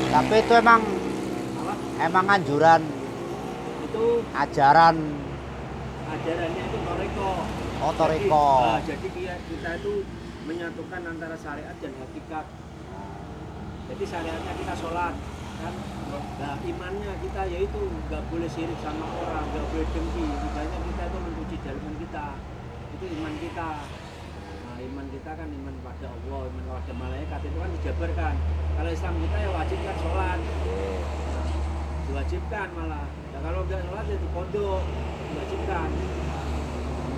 Tapi itu emang Apa? emang anjuran Itu ajaran ajarannya itu toriko. otoriko. Jadi kita itu menyatukan antara syariat dan hakikat. Jadi syariatnya kita sholat kan, nah imannya kita yaitu nggak boleh sirik sama orang, nggak boleh dengki, ibadahnya kita itu mencuci dalaman kita, itu iman kita. Nah iman kita kan iman pada Allah, iman pada malaikat itu kan dijabarkan. Kalau Islam kita ya wajib kan sholat, nah, diwajibkan malah. Nah kalau nggak sholat ya di pondok diwajibkan.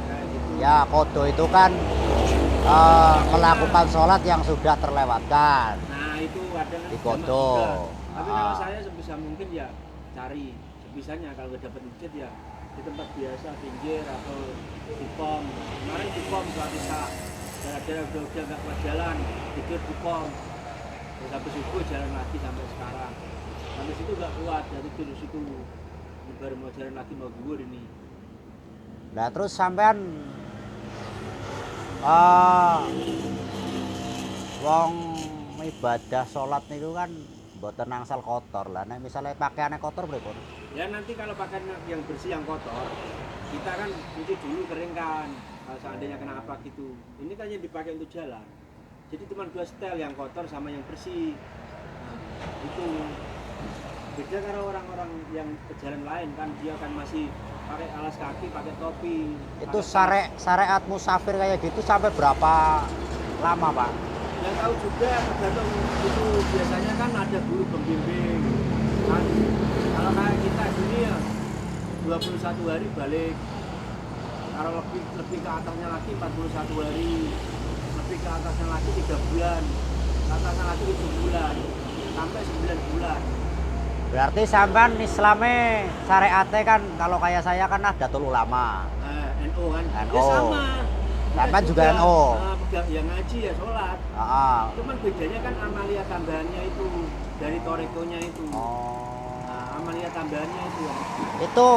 Kayak gitu. Ya kodo itu kan melakukan sholat yang sudah terlewatkan Nah itu ada di jamak kodo. juga. Tapi kalau saya sebisa mungkin ya cari sebisanya, kalau nggak dapat masjid ya di tempat biasa pinggir atau di pom. Kemarin di pom suatu saat daerah udah nggak kuat jalan, tidur di pom. Terus habis subuh jalan lagi sampai sekarang. Sampai situ nggak kuat, jadi tidur di situ. Ini baru mau jalan lagi mau gugur ini. Nah terus sampean eh, wong ibadah sholat niku kan mboten nangsal kotor lah. Nek misalnya pakaiannya kotor pripun? Ya nanti kalau pakaian yang bersih yang kotor, kita kan cuci dulu keringkan. Kalau seandainya kena apa gitu, ini kan yang dipakai untuk jalan. Jadi cuma dua setel, yang kotor sama yang bersih. Nah, itu beda kalau orang-orang yang ke jalan lain kan dia kan masih pakai alas kaki, pakai topi. Itu pakai tas. syariat musafir kayak gitu sampai berapa lama Pak? Yang tahu juga tergantung itu, biasanya kan ada guru pembimbing. Kan kalau kayak kita gini ya 21 hari balik. Kalau lebih ke atasnya lagi 41 hari, lebih ke atasnya lagi 3 bulan, ke atasnya lagi 7 bulan, sampai 9 bulan. Berarti sampean Islamnya syariatnya kan kalau kayak saya kan Nahdlatul Ulama. NO kan? NO. Ya sama. Sampean juga NO. Pegang yang ngaji ya sholat. Cuman bedanya kan amalia tambahannya itu dari torekonya itu. Oh. Nah, amalia tambahannya itu. Itu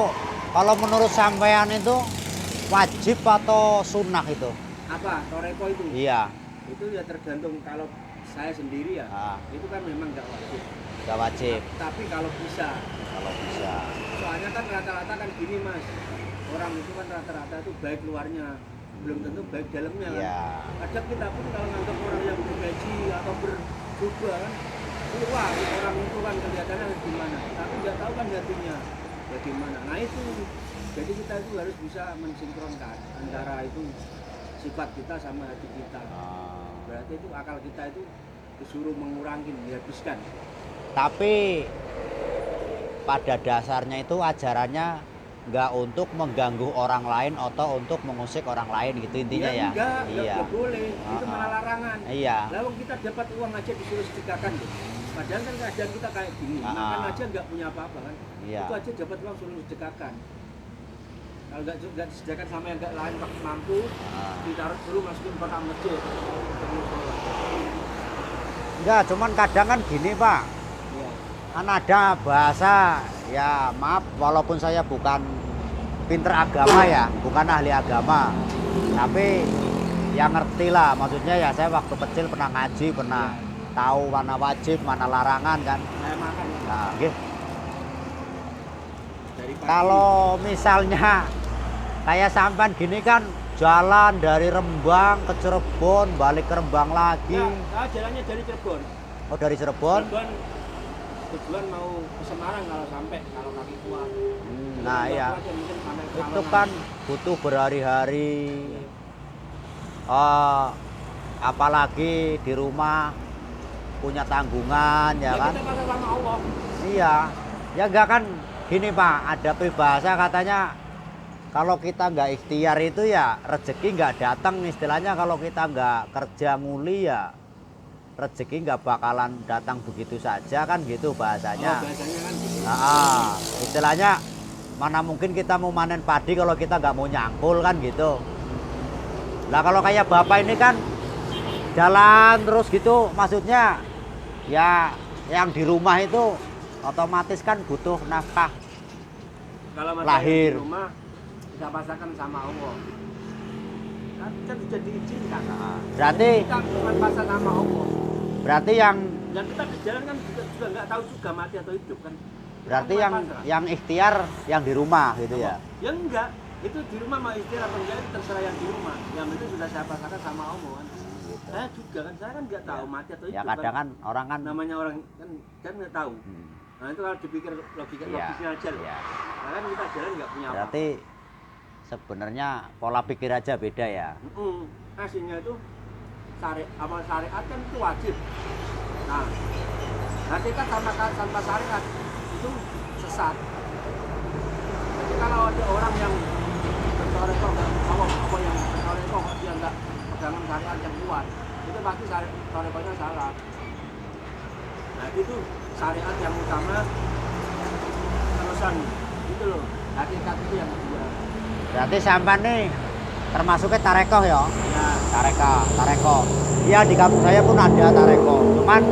kalau menurut sampean itu wajib atau sunnah itu? Apa? Toreko itu? Iya. Itu ya tergantung, kalau saya sendiri ya, itu kan memang nggak wajib. Nggak wajib. Tapi kalau bisa. Kalau bisa. Soalnya kan rata-rata kan gini mas, orang itu kan rata-rata itu baik luarnya, belum tentu baik dalamnya kan. Iya. Kadang kita pun kalau nganggap orang yang bergaji atau berjubah kan, wah orang itu kan kelihatannya gimana, tapi nggak tahu kan hatinya bagaimana. Nah itu, jadi kita itu harus bisa mensinkronkan antara itu sifat kita sama hati kita. Berarti itu akal kita itu disuruh mengurangi, dihabiskan. Tapi pada dasarnya itu ajarannya nggak untuk mengganggu orang lain atau untuk mengusik orang lain gitu intinya ya. Enggak boleh, itu malah larangan. Iya. Lalu kita dapat uang aja disuruh sedekahkan tuh. Padahal kan keadaan kita kayak gini, makan aja nggak punya apa-apa kan. Iya. Itu aja dapat uang suruh sedekahkan. Kalau nggak disediakan sama yang nggak lain mampu, ditaruh dulu masukin kotak masjid. Enggak, cuman kadang kan gini Pak. Iya. Kan ada bahasa, ya maaf walaupun saya bukan pinter agama ya, bukan ahli agama, tapi yang ngerti lah, maksudnya ya saya waktu kecil pernah ngaji, pernah tahu mana wajib, mana larangan kan. Saya makan. Nah, kalau misalnya kayak sampan gini kan jalan dari Rembang ke Cirebon, balik ke Rembang lagi. Nah, jalannya dari Cirebon. Oh dari Cirebon? Tujuan mau ke Semarang kalau sampai, kalau kaki kuat. Nah iya, itu kan butuh berhari-hari. Apalagi di rumah punya tanggungan ya kan? Kita pasrah sama Allah. Iya, ya enggak kan gini Pak, ada peribahasa katanya kalau kita nggak ikhtiar itu ya rezeki nggak datang, istilahnya kalau kita nggak kerja nguli ya rezeki nggak bakalan datang begitu saja kan gitu bahasanya. Bahasanya kan gitu. Istilahnya mana mungkin kita mau manen padi kalau kita nggak mau nyangkul kan gitu. Lah kalau kayak bapak ini kan jalan terus gitu, maksudnya ya yang di rumah itu otomatis kan butuh nafkah kalau lahir. Di rumah kita pasrahkan sama Allah. Kan sudah diizinkan. Berarti kita bukan pasrah sama Allah. Berarti yang yang kita di jalan kan juga nggak tahu juga mati atau hidup kan. Berarti Kita yang pasrah. yang ikhtiar yang di rumah gitu ya. Ya enggak, itu di rumah mau istirahat atau enggak itu terserah yang di rumah. Yang itu sudah saya pasrahkan sama Om kan. Gitu. Saya juga kan, saya kan nggak tahu mati atau hidup. Ya kadang kan orang kan namanya orang kan nggak tahu. hmm, Nah itu kalau dipikir iya, logisnya aja loh. iya. Nah, kan kita jalan nggak punya apa. Berarti sebenarnya pola pikir aja beda ya. Aslinya itu amal syariat kan itu wajib. Nah, hakikat tanpa syariat itu sesat. Jadi kalau ada orang yang bertoreko apa yang bertoreko dia nggak pegangan syariat yang kuat, itu pasti torekonya salah. Nah itu syariat yang utama terusan itu loh. Hakikat itu yang kedua. Berarti sampai nih termasuknya tarekoh ya. Ya, Tareko. Iya di kampung saya pun ada tareko. Cuman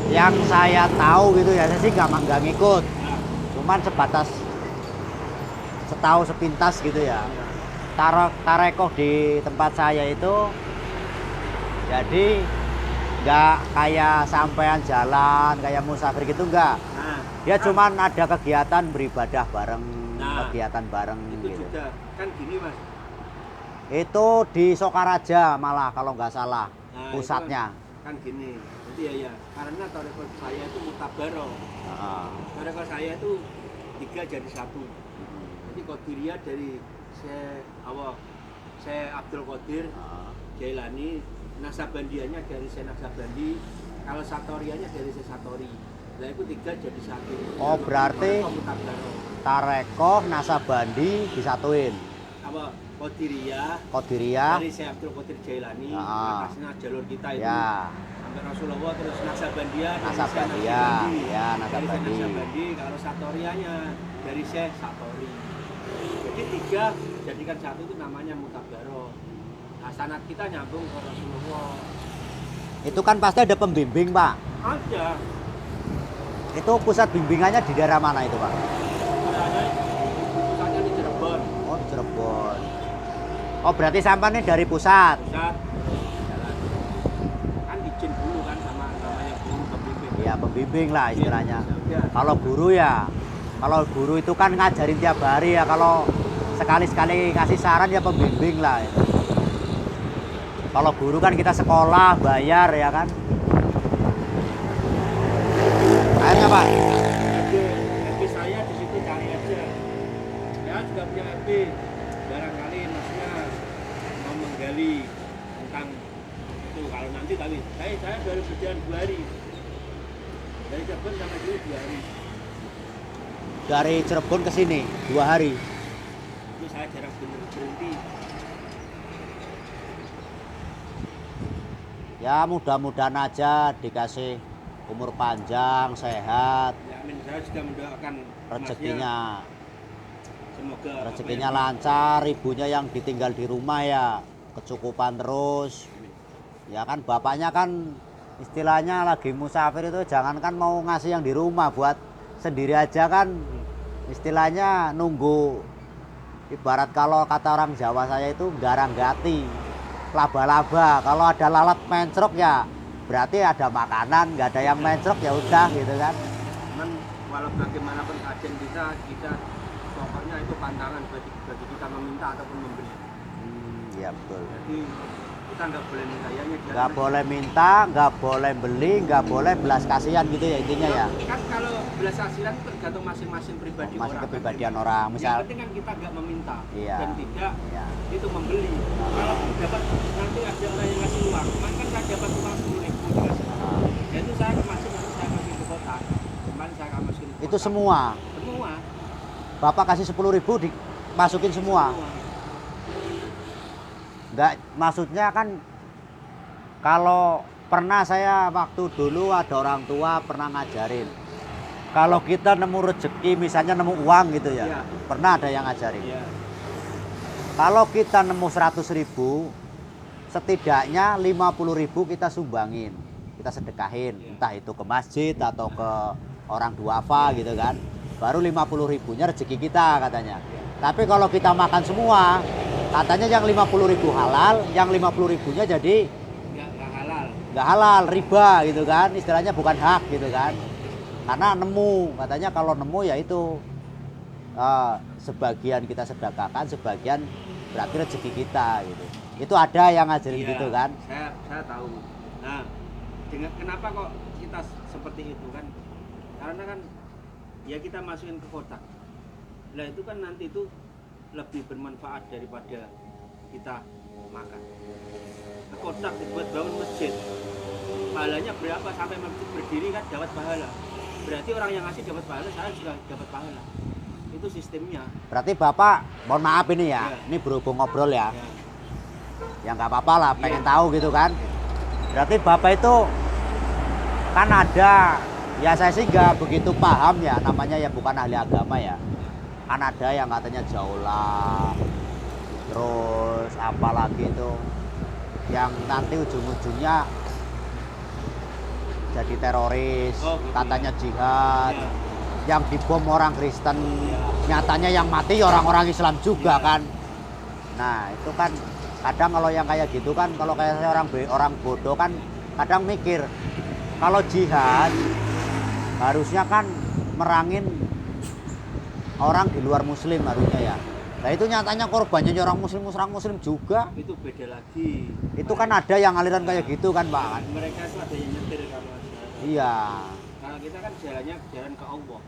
yang saya tahu gitu ya, saya sih nggak ngikut. ya, Cuman sebatas setahu sepintas gitu ya. Tarekoh di tempat saya itu jadi nggak kayak sampean jalan kayak musafir gitu enggak. nah, Dia cuman ada kegiatan beribadah bareng, Nah, kegiatan bareng itu gitu. juga kan gini mas. Itu di Sokaraja malah kalau nggak salah Nah, pusatnya. itu kan gini. Jadi ya karena toreko saya itu mutabaro. Heeh. Toreko saya itu 3 jadi 1. Jadi Qadiriyah dari Syekh Abdul Qadir Heeh. Jailani, Naksabandianya dari Syekh Naksabandi, kalau Satorianya dari Syekh Satori. Nah itu 3 jadi 1. Oh, berarti Toreko mutabaro. Tarekoh Nasabandi disatuin. Apa Qadiriyah Qadiriyah. dari Syekh Abdul Qadir Jailani, Ah. atasnya jalur kita itu Ya, sampai Rasulullah, terus Naksabandia dari Syekh Naksabandia, Naksabandi. ya, Dari Naksabandia. Syekh Naksabandi, kalau Satorianya dari Syekh Satori. Jadi 3 jadikan 1 itu namanya mutabaro. Nah, sanad kita nyambung ke Rasulullah. itu kan pasti ada pembimbing, Pak. Ada. Itu pusat bimbingannya di daerah mana itu, Pak? Ada pusatnya di Cirebon. Oh, di Cirebon. Oh, berarti sampai nih dari pusat. Pusat jalan. Kan izin dulu kan sama namanya guru pembimbing. Ya, pembimbing lah istilahnya. Ya. Kalau guru itu kan ngajarin tiap hari ya. Kalau sekali-sekali kasih saran ya pembimbing lah itu. Kalau guru kan kita sekolah, bayar ya kan. Akhirnya Pak, FB saya di situ cari aja. Ya juga punya FB. Barangkali maksudnya mau menggali tentang itu kalau nanti tapi saya baru berjalan 2 hari. Dari Cirebon sampai sini 2 hari. dari Cirebon ke sini 2 hari. Itu saya jarang berhenti. Ya mudah-mudahan aja dikasih umur panjang, sehat, Ya, amin. Saya juga mendoakan rezekinya. semoga Rezekinya lancar, ibunya yang ditinggal di rumah ya kecukupan terus. Ya kan bapaknya kan istilahnya lagi musafir itu jangankan mau ngasih yang di rumah buat sendiri aja kan istilahnya nunggu. Ibarat kalau kata orang Jawa saya itu garang-gati, laba-laba. Kalau ada lalat mencrok ya berarti ada makanan, nggak ada yang mencrok ya udah gitu kan. Cuman walau bagaimanapun kajian kita pokoknya itu pantangan bagi kita meminta ataupun memberi. Iya betul. Jadi kita nggak boleh minta ya Nggak boleh minta, nggak boleh beli, nggak boleh belas kasihan gitu ya intinya ya. Kan kalau belas kasihan itu tergantung masing-masing pribadi Masih orang. kepribadian orang Yang misal. penting kan kita nggak meminta Iya. dan tidak Iya. itu membeli. Kalau dapat nanti ada orang yang ngasih uang, kemarin kan saya dapat uang 10.000 dikasih. Ya itu saya masih saya kasih ke kota. Kemarin saya masukin ke Itu kota. semua. Semua. Bapak kasih 10.000 dimasukin semua. Nggak, maksudnya kan kalau pernah saya waktu dulu ada orang tua pernah ngajarin. Kalau kita nemu rezeki misalnya nemu uang gitu ya. Iya. Pernah ada yang ngajarin. Iya. Kalau kita nemu 100.000 setidaknya 50.000 kita sumbangin. Kita sedekahin. Iya. Entah itu ke masjid atau ke orang duafa gitu kan. Baru 50.000-nya rezeki kita katanya. Tapi kalau kita makan semua, katanya yang 50.000 halal, yang 50.000-nya jadi Nggak halal. nggak halal, riba gitu kan, istilahnya bukan hak gitu kan. Karena nemu, katanya kalau nemu ya itu sebagian kita sedekahkan, sebagian berarti rezeki kita gitu. Itu ada yang ngajarin Iya, gitu kan. saya tahu. Nah, kenapa kok kita seperti itu kan? Karena kan ya kita masukin ke kotak. Nah itu kan nanti itu lebih bermanfaat daripada kita makan. Ke kotak dibuat bangun masjid. Pahalanya berapa sampai masjid berdiri kan dapat pahala. Berarti orang yang ngasih dapat pahala, saya juga dapat pahala. Itu sistemnya. Berarti Bapak, mohon maaf ini ya, Ya. ini berhubung ngobrol ya. Ya. Ya nggak apa-apa lah, pengen Iya. tahu gitu kan. Berarti Bapak itu kan ada, ya saya sih nggak begitu paham ya, namanya ya bukan ahli agama ya. Kan ada yang katanya jaulah, terus apalagi itu yang nanti ujung-ujungnya jadi teroris, Oh, gitu. katanya jihad, Ya. yang dibom orang Kristen, Ya. nyatanya yang mati orang-orang Islam juga Ya. kan. Nah itu kan kadang kalau yang kayak gitu kan, kalau kayak saya orang bodoh kan kadang mikir kalau jihad harusnya kan merangin orang di luar muslim harusnya ya. Nah itu nyatanya korbannya orang muslim juga. Itu beda lagi. Itu kan ada yang aliran kayak gitu kan Pak. Mereka itu ada yang nyetir kalau ada. Iya. Karena kita kan jalannya jalan ke Allah.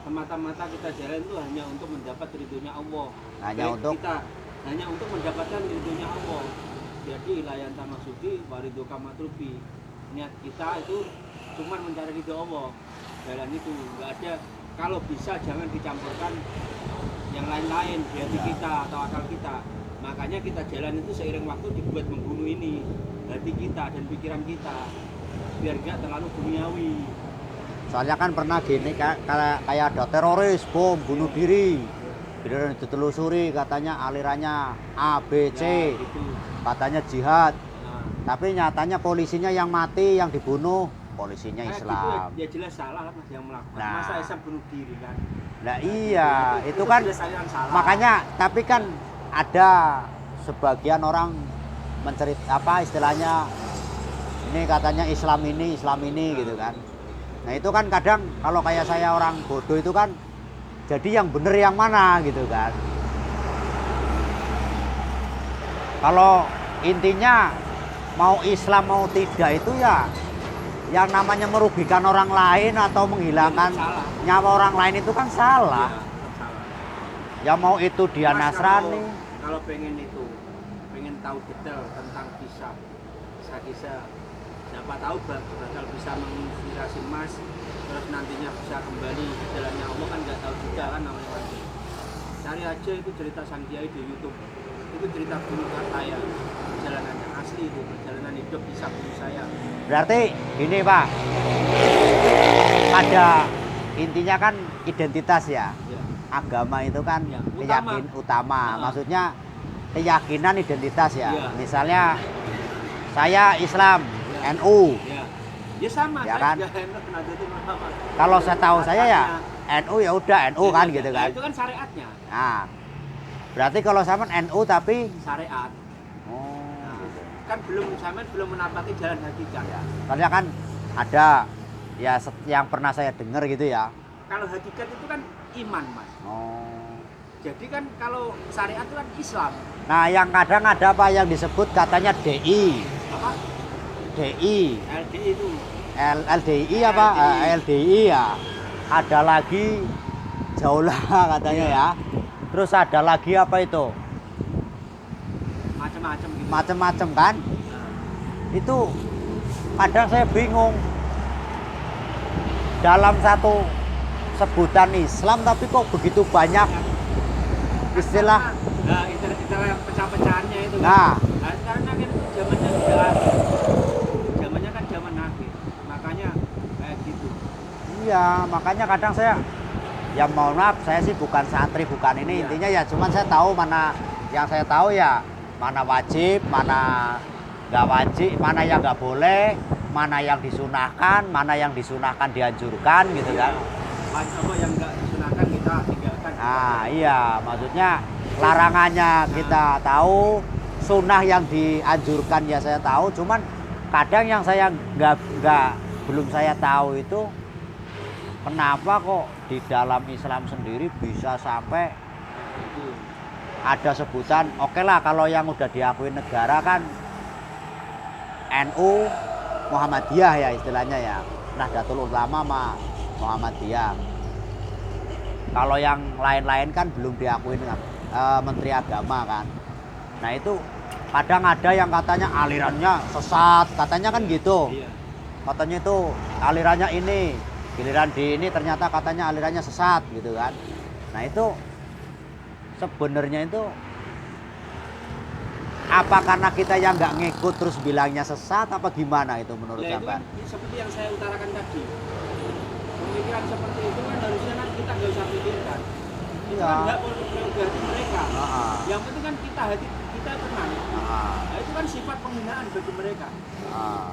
Semata-mata kita jalan itu hanya untuk mendapat ridhonya Allah. Hanya Baik untuk kita hanya untuk mendapatkan ridhonya Allah. Jadi ilayan tamasudi warido kamatrubi. Niat kita itu cuma mencari ridho Allah. Jalan itu nggak ada. Kalau bisa jangan dicampurkan yang lain-lain di hati Ya. kita atau akal kita. Makanya kita jalan itu seiring waktu dibuat membunuh ini hati kita dan pikiran kita biar nggak terlalu duniawi. soalnya kan pernah gini kayak ada teroris bom bunuh diri. Beneran ditelusuri katanya alirannya A B C, Ya, gitu. katanya jihad. Nah, Tapi nyatanya polisinya yang mati, yang dibunuh polisinya kayak Islam. gitu ya jelas salah lah yang melakukan. Nah. Masa Islam bunuh diri kan? Nah iya, itu kan jelas yang salah. makanya tapi kan ada sebagian orang mencerit apa istilahnya ini katanya Islam ini gitu kan. Nah itu kan kadang kalau kayak saya orang bodoh itu kan jadi yang bener yang mana gitu kan. Kalau intinya mau Islam mau tidak itu ya yang namanya merugikan orang lain atau menghilangkan Salah. nyawa orang lain itu kan salah. Ya, salah. Ya mau itu dia Mas, Nasrani. kalau pengen itu, pengen tahu detail tentang kisah, siapa tahu bakal bisa menginspirasi Mas, terus nantinya bisa kembali ke jalannya Allah kan nggak tahu juga kan namanya Mas. Cari aja itu cerita Sang Kiai di YouTube, itu cerita guru saya, perjalanannya asli itu, perjalanan hidup kisah guru saya. Berarti gini Pak, pada intinya kan identitas ya. Ya. Agama itu kan Ya, keyakinan utama. Ah. Maksudnya keyakinan identitas ya. Ya. Misalnya saya Islam, Ya. NU. Ya, ya sama Ya saya kan? juga Nahdlatul Ulama. Kalau saya tahu saya ya NU ya udah NU kan Ya, gitu ya, kan. itu kan syariatnya, Nah, berarti kalau sama NU tapi syariat. oh, Nah, gitu. kan belum menapaki jalan hakikat. Ya. Soalnya kan ada ya yang pernah saya dengar gitu ya. Kalau hakikat itu kan iman, Mas. Oh. Jadi kan kalau syariat itu kan Islam. Nah, yang kadang ada apa yang disebut katanya DI. Apa? DI, LDI itu. LDI apa? LDI ya. Ada lagi jaulah katanya ya. Terus ada lagi apa itu? Macam-macam gitu. Macem-macem kan? Nah, Itu kadang saya bingung. Dalam satu sebutan Islam tapi kok begitu banyak istilah. Nah, istilah yang pecah-pecahannya itu kan. Nah, Karena kan zamannya kan zaman Nabi. Makanya kayak gitu. iya, makanya kadang saya ya mohon maaf saya sih bukan santri bukan ini Iya. intinya ya cuman saya tahu mana yang saya tahu ya mana wajib mana nggak wajib mana yang nggak boleh mana yang disunahkan dianjurkan gitu kan. Apa yang nggak disunahkan kita tinggalkan. Nah iya maksudnya larangannya kita tahu sunnah yang dianjurkan ya saya tahu cuman kadang yang saya belum saya tahu itu kenapa kok di dalam Islam sendiri bisa sampai ada sebutan, oke lah kalau yang udah diakui negara kan NU, Muhammadiyah ya istilahnya ya, Nahdlatul Ulama sama Muhammadiyah. Kalau yang lain-lain kan belum diakui Menteri Agama kan. Nah itu kadang ada yang katanya alirannya sesat, katanya kan gitu. Iya. Katanya itu alirannya ini, giliran di ini ternyata katanya alirannya sesat gitu kan. Nah itu sebenarnya itu apa karena kita yang nggak ngikut terus bilangnya sesat apa gimana itu menurut Ya itu sampean? kan seperti yang saya utarakan tadi. Pemikiran seperti itu kan harusnya kan kita nggak usah pikirkan. Itu Iya. kan hak prerogatif mereka. Heeh. Yang penting kan kita tenang. Heeh. Nah, itu kan sifat penghinaan bagi mereka. Ah.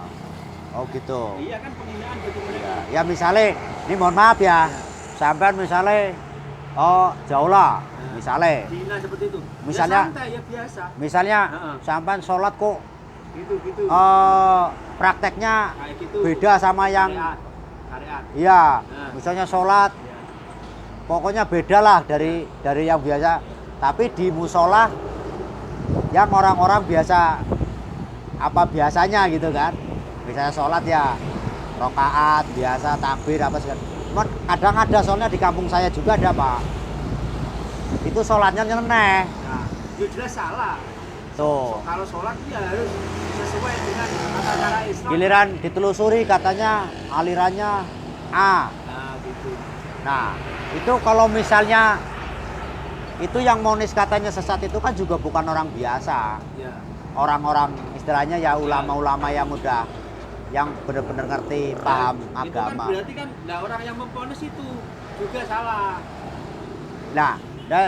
Oh gitu. Iya kan penghinaan bagi mereka. Ya misalnya, ini mohon maaf ya, sampean misalnya, oh jauh lah, misalnya, Dihina seperti itu. Misalnya- ya santai ya biasa. misalnya Heeh. sampean sholat kok Gitu. prakteknya Kayak gitu. beda sama yang, Syariat. iya, Nah. misalnya sholat, Ya. pokoknya beda lah dari yang biasa, tapi di musola yang orang-orang biasa apa biasanya gitu kan, misalnya sholat ya rokaat biasa takbir apa segala. Cuman kadang ada soalnya di kampung saya juga ada Pak, itu sholatnya nyeleneh Nah, ya jelas salah. tuh. Kalau sholat ya harus sesuai dengan tata cara Islam. Giliran ditelusuri katanya alirannya A. Nah, gitu. Nah itu kalau misalnya itu yang monis katanya sesat itu kan juga bukan orang biasa, Ya. orang-orang istilahnya ya ulama-ulama yang udah yang benar-benar ngerti paham Nah, itu agama. kan berarti kan nah orang yang memponis itu juga salah. Nah,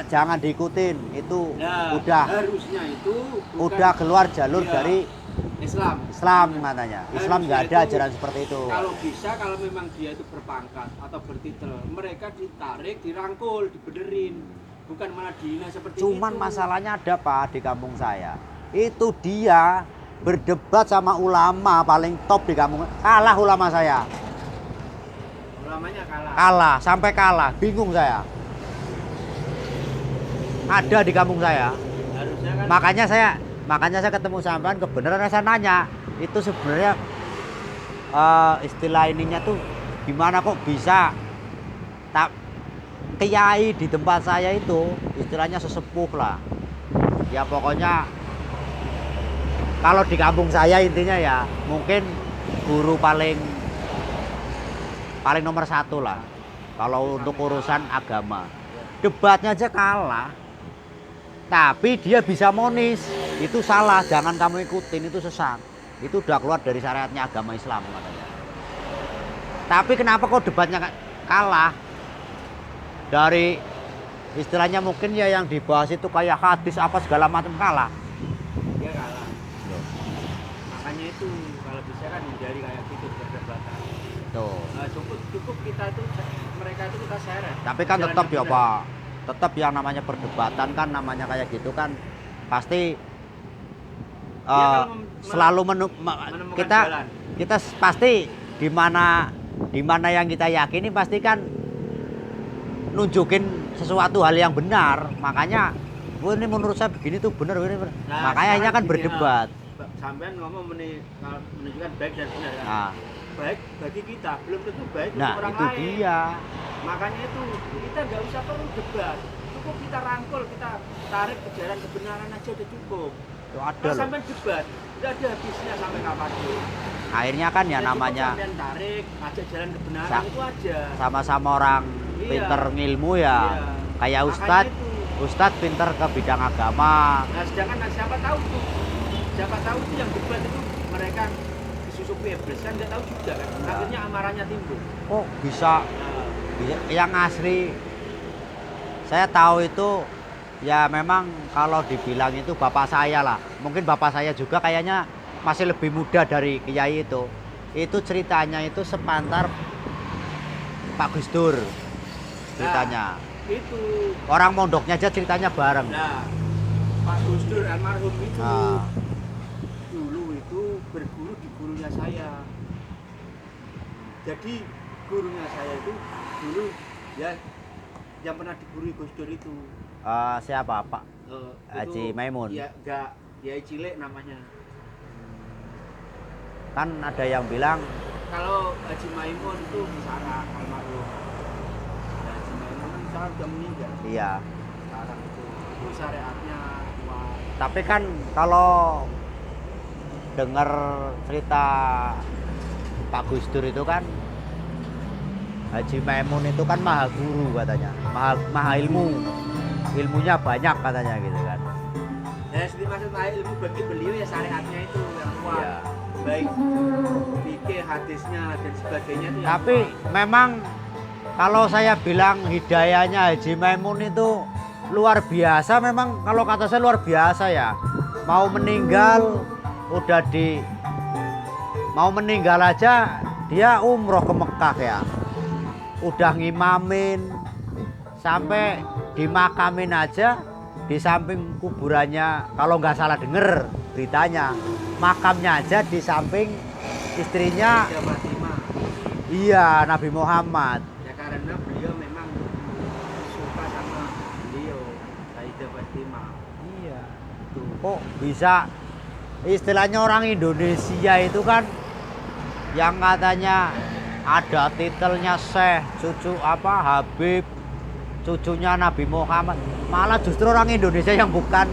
jangan diikutin itu Nah, udah harusnya itu bukan udah keluar jalur Iya. dari Islam. Islam katanya. Islam nggak ada Harusnya itu, ajaran seperti itu. Kalau bisa, kalau memang dia itu berpangkat atau bertitel, mereka ditarik, dirangkul, dibenerin, bukan malah dihina seperti Cuman itu. masalahnya ada Pak di kampung saya. Itu dia berdebat sama ulama paling top di kampung. Kalah ulama saya. Ulamanya kalah. Kalah, sampai kalah. Bingung saya. Ada di kampung saya. Harusnya kan Makanya saya ketemu sampean kebenaran saya nanya. Itu sebenarnya istilah ininya tuh gimana kok bisa tak kiai di tempat saya itu istilahnya sesepuh lah. Ya pokoknya kalau di kampung saya intinya ya mungkin guru paling nomor satu lah kalau untuk urusan agama. Debatnya aja kalah, tapi dia bisa monis itu salah, jangan kamu ikutin, itu sesat, itu udah keluar dari syariatnya agama Islam katanya. Tapi kenapa kok debatnya kalah? Dari istilahnya mungkin ya yang dibahas itu kayak hadis apa segala macam kalah. dia kalah. Makanya itu kalau bisa kan hindari kayak gitu perdebatan. Tuh. Nah, cukup kita itu mereka itu kita seret. Tapi kan Jalan tetap yang ya benar. Pak, tetap yang namanya perdebatan kan namanya kayak gitu kan pasti Dia kalau selalu menemukan kita jalan. kita pasti di mana yang kita yakini pasti kan nunjukin sesuatu hal yang benar. Makanya "Wah, ini menurut saya begini tuh benar, ini benar." Nah, Makanya sekarang kan gini, berdebat. Sampean ngomong menunjukkan baik dan benar kan? Nah, Baik bagi kita, belum tentu baik nah untuk orang itu lain. dia. Makanya itu kita nggak usah perlu debat. Cukup kita rangkul, kita tarik ke jalan kebenaran aja udah cukup. Itu ada Kalau loh. sampai debat, udah ada habisnya sampai kapanpun. Akhirnya kan ya Cukup namanya sampean tarik, ajak jalan kebenaran Sa- itu aja. sama-sama orang Iya. pinter ngilmu ya. Iya. Kayak Makanya Ustadz, itu. Ustadz pinter ke bidang agama. Nah, sedangkan siapa tahu tuh yang debat itu mereka disusupi iblis kan nggak tahu juga kan. Ya. Akhirnya amarahnya timbul. Kok bisa Nah, yang asli saya tahu itu ya memang kalau dibilang itu bapak saya lah, mungkin bapak saya juga kayaknya masih lebih muda dari kiai itu ceritanya itu sepantar Pak Gus Dur ceritanya. itu. Orang mondoknya aja ceritanya bareng. Nah, Pak Gus Dur almarhum itu Nah. dulu itu berguru di gurunya saya. Jadi gurunya saya itu dulu ya yang pernah digurui Gus Dur itu. Siapa Pak? Itu Haji Maimun. Ya enggak, Yai Cilik namanya. Kan ada yang bilang Kalau Haji Maimun itu Sarah almarhum. Ya, Haji Maimun kan sekarang udah meninggal. iya. Sekarang itu syariatnya kuat. Tapi kan kalau dengar cerita Pak Gus Dur itu kan Haji Maimun itu kan maha guru katanya, maha ilmu, ilmunya banyak katanya gitu kan. Ya, seperti maksud saya ilmu bagi beliau ya syariatnya itu yang kuat. Iya. Baik fikih, hadisnya dan sebagainya itu yang Tapi kuat. memang kalau saya bilang hidayahnya Haji Maimun itu luar biasa, memang kalau kata saya luar biasa ya. Mau meninggal aja dia umroh ke Mekah ya. Udah ngimamin sampai dimakamin aja di samping kuburannya, kalau nggak salah denger beritanya, makamnya aja di samping istrinya. Sayyidah Fatimah. Iya, Nabi Muhammad. Ya karena beliau memang suka sama beliau Sayyidah Fatimah. Iya. Kok bisa istilahnya orang Indonesia itu kan yang katanya ada titelnya Syekh, cucu Habib, cucunya Nabi Muhammad, malah justru orang Indonesia yang bukan